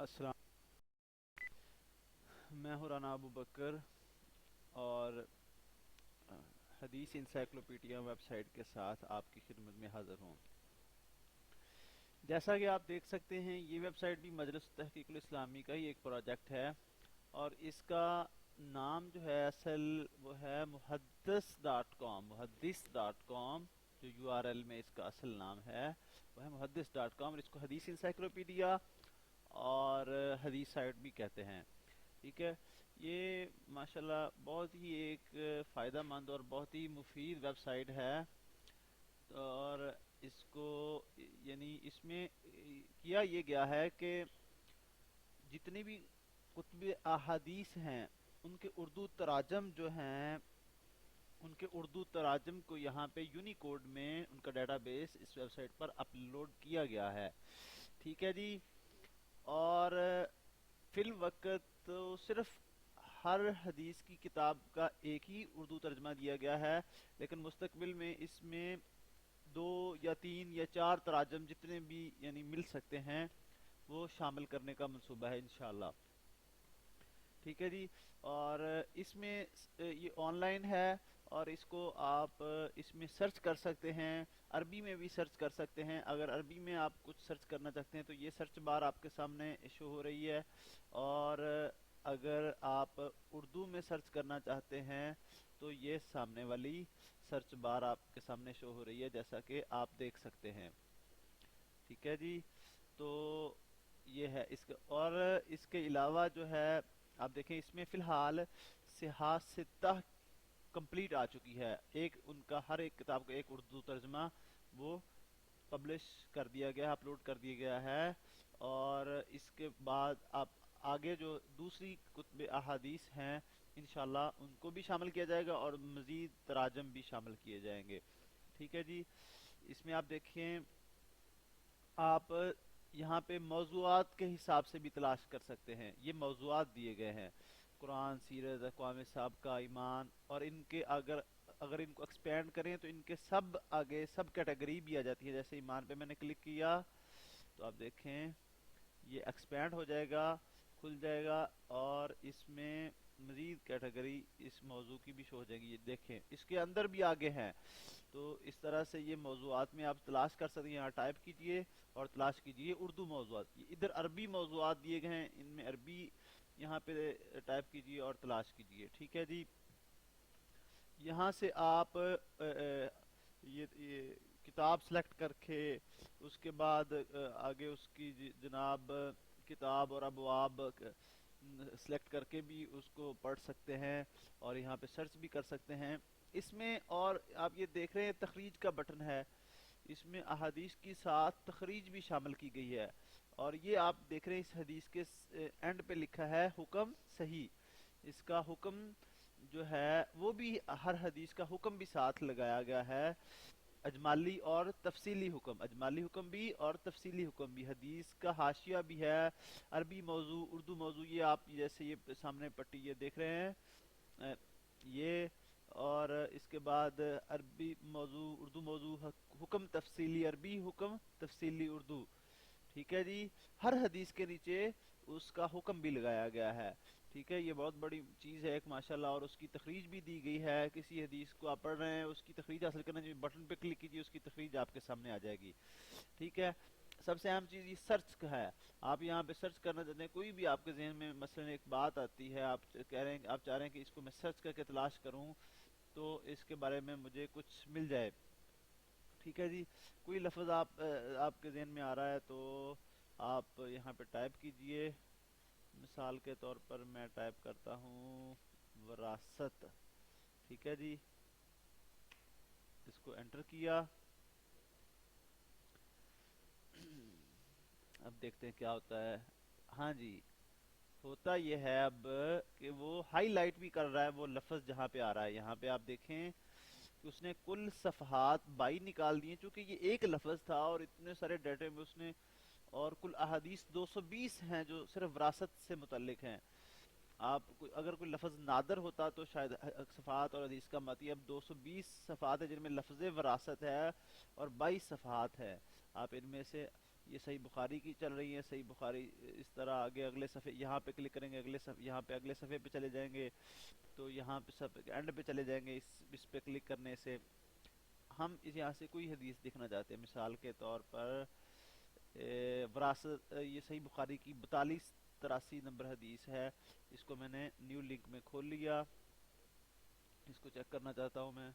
السلام، میں ہوں رانا ابو بکر اور حدیث انسائکلوپیڈیا ویب سائٹ کے ساتھ آپ کی خدمت میں حاضر ہوں۔ جیسا کہ آپ دیکھ سکتے ہیں یہ ویب سائٹ بھی مجلس تحقیق الاسلامی کا ہی ایک پروجیکٹ ہے، اور اس کا نام جو ہے اصل وہ ہے محدث ڈاٹ کام، محدث ڈاٹ کام جو یو آر ایل میں اس کا اصل نام ہے وہ ہے محدث ڈاٹ کام، اور اس کو حدیث انسائکلوپیڈیا اور حدیث سائٹ بھی کہتے ہیں۔ ٹھیک ہے، یہ ماشاءاللہ بہت ہی ایک فائدہ مند اور بہت ہی مفید ویب سائٹ ہے، اور اس کو یعنی اس میں کیا یہ گیا ہے کہ جتنے بھی کتب احادیث ہیں ان کے اردو تراجم جو ہیں، ان کے اردو تراجم کو یہاں پہ یونیکوڈ میں ان کا ڈیٹا بیس اس ویب سائٹ پر اپلوڈ کیا گیا ہے۔ ٹھیک ہے جی، اور فی الوقت تو صرف ہر حدیث کی کتاب کا ایک ہی اردو ترجمہ دیا گیا ہے، لیکن مستقبل میں اس میں دو یا تین یا چار تراجم جتنے بھی یعنی مل سکتے ہیں وہ شامل کرنے کا منصوبہ ہے انشاءاللہ۔ ٹھیک ہے جی، اور اس میں یہ آن لائن ہے، اور اس کو آپ اس میں سرچ کر سکتے ہیں، عربی میں بھی سرچ کر سکتے ہیں۔ اگر عربی میں آپ کچھ سرچ کرنا چاہتے ہیں تو یہ سرچ بار آپ کے سامنے شو ہو رہی ہے، اور اگر آپ اردو میں سرچ کرنا چاہتے ہیں تو یہ سامنے والی سرچ بار آپ کے سامنے شو ہو رہی ہے جیسا کہ آپ دیکھ سکتے ہیں۔ ٹھیک ہے جی، تو یہ ہے اس کا، اور اس کے علاوہ جو ہے آپ دیکھیں اس میں فی الحال صحاح ستہ کمپلیٹ آ چکی ہے، ایک ان کا ہر ایک کتاب کا ایک اردو ترجمہ وہ پبلش کر دیا گیا، اپلوڈ کر دیا گیا ہے، اور اس کے بعد آپ آگے جو دوسری کتب احادیث ہیں انشاءاللہ ان کو بھی شامل کیا جائے گا، اور مزید تراجم بھی شامل کیے جائیں گے۔ ٹھیک ہے جی، اس میں آپ دیکھیں آپ یہاں پہ موضوعات کے حساب سے بھی تلاش کر سکتے ہیں، یہ موضوعات دیے گئے ہیں: قرآن، سیرت، اقوام سابقہ، ایمان، اور ان کے اگر ان کو ایکسپینڈ کریں تو ان کے سب آگے سب کیٹیگری بھی آ جاتی ہے۔ جیسے ایمان پہ میں نے کلک کیا تو آپ دیکھیں یہ ایکسپینڈ ہو جائے گا، کھل جائے گا، اور اس میں مزید کیٹیگری اس موضوع کی بھی شو ہو جائے گی۔ یہ دیکھیں اس کے اندر بھی آگے ہیں، تو اس طرح سے یہ موضوعات میں آپ تلاش کر سکتے ہیں۔ یہاں ٹائپ کیجئے اور تلاش کیجئے اردو موضوعات، ادھر عربی موضوعات دیے گئے ہیں، ان میں عربی یہاں پہ ٹائپ کیجئے اور تلاش کیجئے۔ ٹھیک ہے جی، یہاں سے آپ یہ کتاب سلیکٹ کر کے اس کے بعد آگے اس کی جناب کتاب اور ابواب سلیکٹ کر کے بھی اس کو پڑھ سکتے ہیں، اور یہاں پہ سرچ بھی کر سکتے ہیں اس میں۔ اور آپ یہ دیکھ رہے ہیں تخریج کا بٹن ہے، اس میں احادیث کی ساتھ تخریج بھی شامل کی گئی ہے، اور یہ آپ دیکھ رہے ہیں اس حدیث کے اینڈ پہ لکھا ہے حکم صحیح۔ اس کا حکم جو ہے وہ بھی ہر حدیث کا حکم بھی ساتھ لگایا گیا ہے، اجمالی اور تفصیلی حکم، اجمالی حکم بھی اور تفصیلی حکم بھی۔ حدیث کا حاشیہ بھی ہے، عربی موضوع، اردو موضوع، یہ آپ جیسے یہ سامنے پٹی یہ دیکھ رہے ہیں یہ، اور اس کے بعد عربی موضوع، اردو موضوع، حکم تفصیلی عربی، حکم تفصیلی اردو۔ ٹھیک ہے جی، ہر حدیث کے نیچے اس کا حکم بھی لگایا گیا ہے۔ ٹھیک ہے، یہ بہت بڑی چیز ہے ایک ماشاءاللہ، اور اس کی تخریج بھی دی گئی ہے۔ کسی حدیث کو آپ پڑھ رہے ہیں اس کی تخریج حاصل کرنا چاہیے، بٹن پہ کلک کیجیے، اس کی تخریج آپ کے سامنے آ جائے گی۔ ٹھیک ہے، سب سے اہم چیز یہ سرچ کا ہے، آپ یہاں پہ سرچ کرنا چاہتے ہیں، کوئی بھی آپ کے ذہن میں مثلا ایک بات آتی ہے، آپ کہہ رہے ہیں، آپ چاہ رہے ہیں کہ اس کو میں سرچ کر کے تلاش کروں تو اس کے بارے میں مجھے کچھ مل جائے۔ ٹھیک ہے جی، کوئی لفظ آپ کے ذہن میں آ رہا ہے تو آپ یہاں پہ ٹائپ کیجئے۔ مثال کے طور پر میں ٹائپ کرتا ہوں وراثت۔ ٹھیک ہے جی، اس کو انٹر کیا، اب دیکھتے ہیں کیا ہوتا ہے۔ ہاں جی، ہوتا یہ ہے اب کہ وہ ہائی لائٹ بھی کر رہا ہے وہ لفظ جہاں پہ آ رہا ہے۔ یہاں پہ آپ دیکھیں کہ اس نے کل صفحات 22 نکال دیے، چونکہ یہ ایک لفظ تھا اور اتنے سارے ڈیٹے میں اس نے، اور کل احادیث 220 ہیں جو صرف وراثت سے متعلق ہیں۔ آپ اگر کوئی لفظ نادر ہوتا تو شاید صفحات اور حدیث کا متی، اب 220 صفحات ہے جن میں لفظ وراثت ہے اور 22 صفحات ہے۔ آپ ان میں سے یہ صحیح بخاری کی چل رہی ہے، صحیح بخاری اس طرح آگے اگلے صفحے یہاں پہ کلک کریں گے، اگلے صفحے یہاں پہ اگلے صفحے پہ چلے جائیں گے، تو یہاں پہ سب اینڈ پہ چلے جائیں گے، اس پہ کلک کرنے سے ہم یہاں سے کوئی حدیث دیکھنا چاہتے ہیں، مثال کے طور پر وراثت، یہ صحیح بخاری کی 4283 نمبر حدیث ہے، اس کو میں نے نیو لنک میں کھول لیا، اس کو چیک کرنا چاہتا ہوں میں۔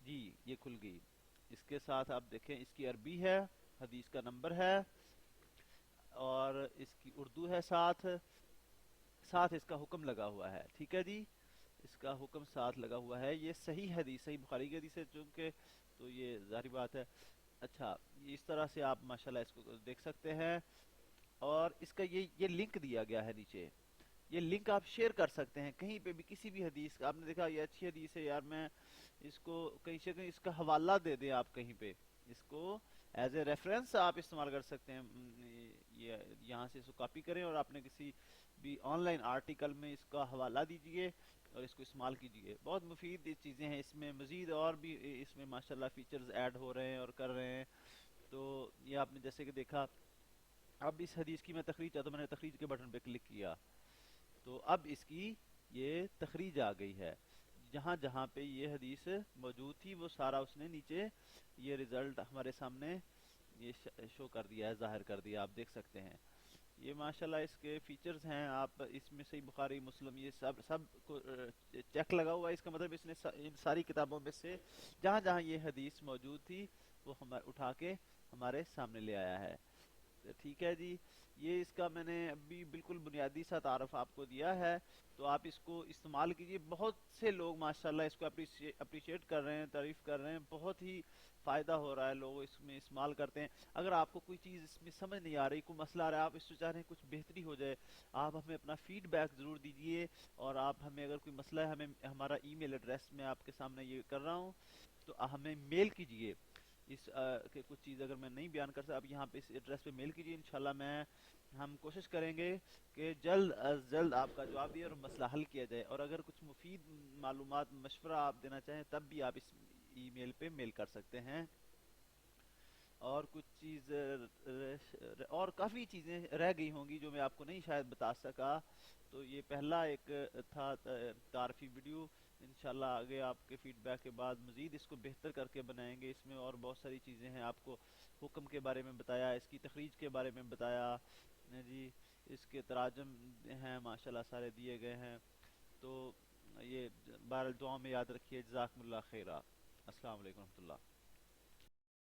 جی یہ کھل گئی، اس کے ساتھ آپ دیکھیں اس کی عربی ہے، حدیث کا نمبر ہے، اور اس کی اردو ہے، ساتھ ساتھ اس کا حکم لگا ہوا ہے، ٹھیک ہے جی، اس کا حکم ساتھ لگا ہوا ہے، یہ صحیح حدیث، صحیح بخاری کی حدیث ہے چونکہ، تو یہ ظاہری بات ہے۔ اچھا اس طرح سے آپ ماشاءاللہ اس کو دیکھ سکتے ہیں، اور اس کا یہ لنک دیا گیا ہے نیچے، یہ لنک آپ شیئر کر سکتے ہیں کہیں پہ بھی، کسی بھی حدیث کا آپ نے دیکھا یہ اچھی حدیث ہے یار، میں اس کو کہیں سے کہیں اس کا حوالہ دے دیں، آپ کہیں پہ اس کو ایز اے ریفرنس آپ استعمال کر سکتے ہیں، یہ یہاں سے اس کو کاپی کریں اور آپ نے کسی بھی آن لائن آرٹیکل میں اس کا حوالہ دیجئے اور اس کو استعمال کیجئے، بہت مفید چیزیں ہیں اس میں، مزید اور بھی اس میں ماشاءاللہ فیچرز ایڈ ہو رہے ہیں اور کر رہے ہیں، تو یہ آپ نے جیسے کہ دیکھا، اب اس حدیث کی میں تخریج چاہتا ہوں، میں نے تخریج کے بٹن پہ کلک کیا تو اب اس کی یہ تخریج آ گئی ہے، جہاں جہاں پہ یہ حدیث موجود تھی وہ سارا اس نے نیچے یہ رزلٹ ہمارے سامنے یہ شو کر دیا ہے، ظاہر کر دیا، آپ دیکھ سکتے ہیں، یہ ماشاءاللہ اس کے فیچرز ہیں، آپ اس میں صحیح بخاری مسلم یہ سب کو چیک لگا ہوا ہے، اس کا مطلب اس نے ان ساری کتابوں میں سے جہاں جہاں یہ حدیث موجود تھی وہ ہم اٹھا کے ہمارے سامنے لے آیا ہے، ٹھیک ہے جی، یہ اس کا میں نے ابھی بالکل بنیادی سا تعارف آپ کو دیا ہے، تو آپ اس کو استعمال کیجئے، بہت سے لوگ ماشاءاللہ اس کو اپریشیٹ کر رہے ہیں، تعریف کر رہے ہیں، بہت ہی فائدہ ہو رہا ہے، لوگ اس میں استعمال کرتے ہیں، اگر آپ کو کوئی چیز اس میں سمجھ نہیں آ رہی، کوئی مسئلہ آ رہا ہے، آپ اس سے چاہ رہے ہیں کچھ بہتری ہو جائے، آپ ہمیں اپنا فیڈ بیک ضرور دیجئے، اور آپ ہمیں اگر کوئی مسئلہ ہے، ہمیں ہمارا ای میل ایڈریس میں آپ کے سامنے یہ کر رہا ہوں، تو ہمیں میل کیجئے، اس کہ کچھ چیز اگر میں نہیں بیان کر سکتا، آپ یہاں پہ اس ایڈریس پہ میل کیجئے، انشاءاللہ ہم کوشش کریں گے کہ جلد از جلد آپ کا جواب دیں اور مسئلہ حل کیا جائے، اور اگر کچھ مفید معلومات مشورہ آپ دینا چاہیں تب بھی آپ اس ای میل پہ میل کر سکتے ہیں، اور کچھ چیز اور کافی چیزیں رہ گئی ہوں گی جو میں آپ کو نہیں شاید بتا سکا، تو یہ پہلا ایک تھا تعارفی ویڈیو، انشاءاللہ آگے آپ کے فیڈ بیک کے بعد مزید اس کو بہتر کر کے بنائیں گے، اس میں اور بہت ساری چیزیں ہیں، آپ کو حکم کے بارے میں بتایا، اس کی تخریج کے بارے میں بتایا جی، اس کے تراجم ہیں ماشاءاللہ سارے دیے گئے ہیں، تو یہ بہرحال دعاؤں میں یاد رکھیے، جزاکم اللہ خیرہ، السلام علیکم ورحمۃ اللہ۔